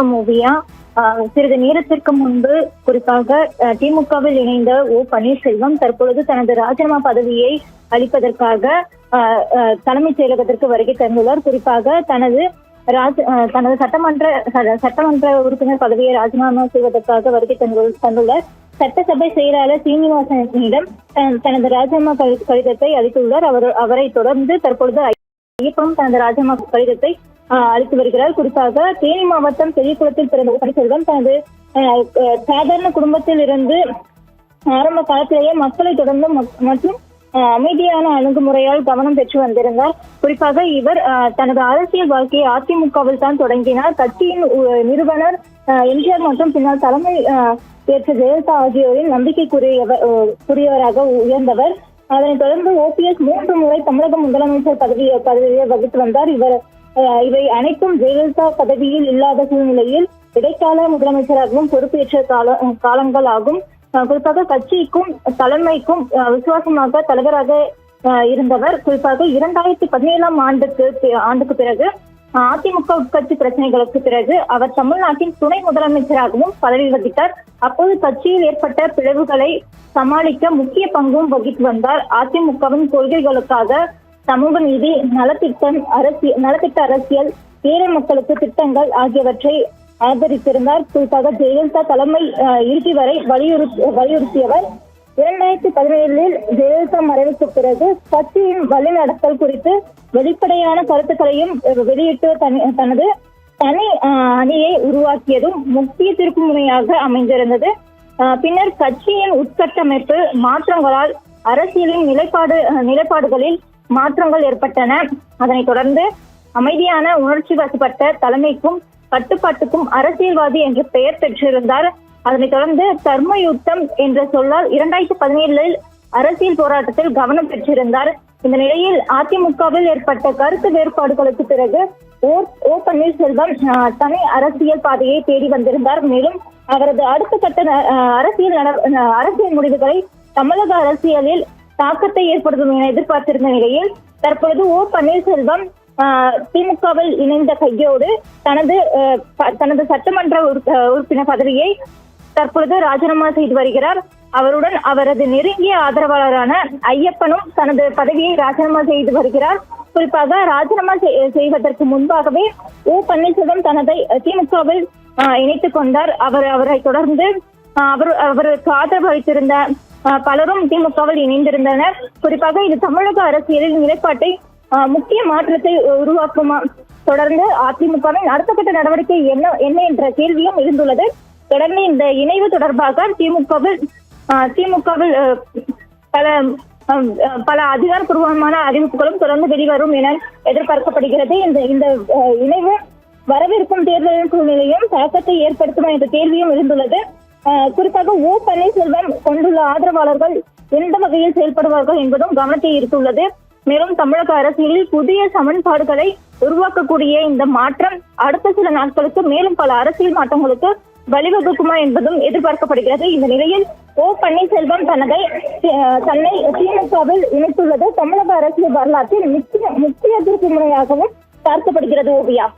வணக்கம் ஓவியா. சிறிது நேரத்திற்கு முன்பு குறிப்பாக திமுகவில் இணைந்த பன்னீர்செல்வம் தற்பொழுது தனது ராஜினாமா பதவியை அளிப்பதற்காக தலைமைச் செயலகத்திற்கு வருகை தந்துள்ளார். குறிப்பாக தனது சட்டமன்ற உறுப்பினர் பதவியை ராஜினாமா செய்வதற்காக வருகை தந்துள்ளார். சட்டசபை செயலாளர் சீனிவாசனிடம் தனது ராஜினாமா கடிதத்தை அளித்துள்ளார். அவரை தொடர்ந்து தற்பொழுது ஐயப்பனும் தனது ராஜினாமா கடிதத்தை அளித்து வருகிறார். குறிப்பாக தேனி மாவட்டம் பெரியகுளத்தில் பிறந்த பன்னீர்செல்வம் தனது சாதாரண குடும்பத்தில் இருந்து ஆரம்ப காலத்திலேயே மக்களை தொடர்ந்து மற்றும் அமைதியான அணுகுமுறையால் கவனம் பெற்று வந்திருந்தார். குறிப்பாக இவர் தனது அரசியல் வாழ்க்கையை அதிமுகவில் தான் தொடங்கினார். கட்சியின் நிறுவனர் எம்ஜிஆர் மற்றும் பின்னால் தலைமை ஏற்ற ஜெயலலிதா ஆகியோரின் நம்பிக்கைக்குரியவராக உயர்ந்தவர். அதனைத் தொடர்ந்து ஓபிஎஸ் 3 முறை தமிழக முதலமைச்சர் பதவியை வகித்து வந்தார். இவை அனைத்தும் ஜெயலலிதா பதவியில் இல்லாத சூழ்நிலையில் இடைக்கால முதலமைச்சராகவும் பொறுப்பேற்ற காலங்கள் ஆகும். குறிப்பாக கட்சிக்கும் தலைமைக்கும் விசுவாசமாக தலைவராக இருந்தவர். குறிப்பாக 2017ஆம் ஆண்டுக்கு பிறகு அதிமுக உட்கட்சி பிரச்சனைகளுக்கு பிறகு அவர் தமிழ்நாட்டின் துணை முதலமைச்சராகவும் பதவி வகித்தார். அப்போது கட்சியில் ஏற்பட்ட பிளவுகளை சமாளிக்க முக்கிய பங்கும் வகித்து வந்தார். அதிமுகவின் கொள்கைகளுக்காக சமூக நீதி, நலத்திட்ட அரசியல், ஏழை மக்களுக்கு திட்டங்கள் ஆகியவற்றை ஆதரித்திருந்தார். குறிப்பாக ஜெயலலிதா தலைமை இறுதி வரை வலியுறுத்தியவர். 2017இல் ஜெயலலிதா மறைவுக்கு பிறகு கட்சியின் வழிநடத்தல் குறித்து வெளிப்படையான கருத்துக்களையும் வெளியிட்டு தனது தனி அணியை உருவாக்கியதும் முக்கிய திருப்புமுனையாக அமைந்திருந்தது. பின்னர் கட்சியின் உட்கட்டமைப்பு மாற்றங்களால் அரசியலின் நிலைப்பாடுகளில் மாற்றங்கள் ஏற்பட்டன. அதனைத் தொடர்ந்து அமைதியான உணர்ச்சி வசப்பட்ட தலைமைக்கும் கட்டுப்பாட்டுக்கும் அரசியல்வாதி என்ற பெயர் பெற்றிருந்தார். அதனைத் தொடர்ந்து தர்மயுத்தம் என்ற சொல்லால் 2017இல் அரசியல் போராட்டத்தில் கவனம் பெற்றிருந்தார். இந்த நிலையில் அதிமுகவில் ஏற்பட்ட கருத்து வேறுபாடுகளுக்கு பிறகு பன்னீர்செல்வம் தனி அரசியல் பாதையை தேடி வந்திருந்தார். மேலும் அவரது அடுத்த கட்ட அரசியல் முடிவுகளை தமிழக அரசியலில் தாக்கத்தை ஏற்படுத்தும் என எதிர்பார்த்திருந்த நிலையில் தற்பொழுது பன்னீர்செல்வம் திமுகவில் இணைந்த கையோடு தனது சட்டமன்ற உறுப்பினர் பதவியை தற்பொழுது ராஜினாமா செய்து வருகிறார். அவருடன் அவரது நெருங்கிய ஆதரவாளரான ஐயப்பனும் தனது பதவியை ராஜினாமா செய்து வருகிறார். குறிப்பாக ராஜினாமா செய்வதற்கு முன்பாகவே பன்னீர்செல்வம் தனதை திமுகவில் இணைத்துக் கொண்டார். அவரை தொடர்ந்து அவருக்கு ஆதரவு அளித்திருந்த பலரும் திமுகவில் இணைந்திருந்தனர். குறிப்பாக இது தமிழக அரசியலில் நிலைப்பாட்டை முக்கிய மாற்றத்தை உருவாக்குமா? தொடர்ந்து அதிமுகவின் அடுத்த கட்ட நடவடிக்கை என்ன என்ற கேள்வியும் இருந்துள்ளது. தொடர்ந்து இந்த இணைவு தொடர்பாக திமுகவில் பல அதிகாரப்பூர்வமான அறிவிப்புகளும் தொடர்ந்து வெளிவரும் என எதிர்பார்க்கப்படுகிறது. இந்த இணைவு வரவிருக்கும் தேர்தலின் சூழ்நிலையும் தாக்கத்தை ஏற்படுத்தும் என்ற கேள்வியும் இருந்துள்ளது. குறிப்பாக பன்னீர்செல்வம் கொண்டுள்ள ஆதரவாளர்கள் எந்த வகையில் செயல்படுவார்கள் என்பதும் கவனத்தை ஈர்த்துள்ளது. மேலும் தமிழக அரசியலில் புதிய சமன்பாடுகளை உருவாக்கக்கூடிய இந்த மாற்றம் அடுத்த சில நாட்களுக்கு மேலும் பல அரசியல் மாற்றங்களுக்கு வழிவகுக்குமா என்பதும் எதிர்பார்க்கப்படுகிறது. இந்த நிலையில் பன்னீர்செல்வம் தன்னை திமுகவில் இணைத்துள்ளது தமிழக அரசியல் வரலாற்றில் முக்கிய திருப்புமுனையாகவும் பார்க்கப்படுகிறது. ஓவியா.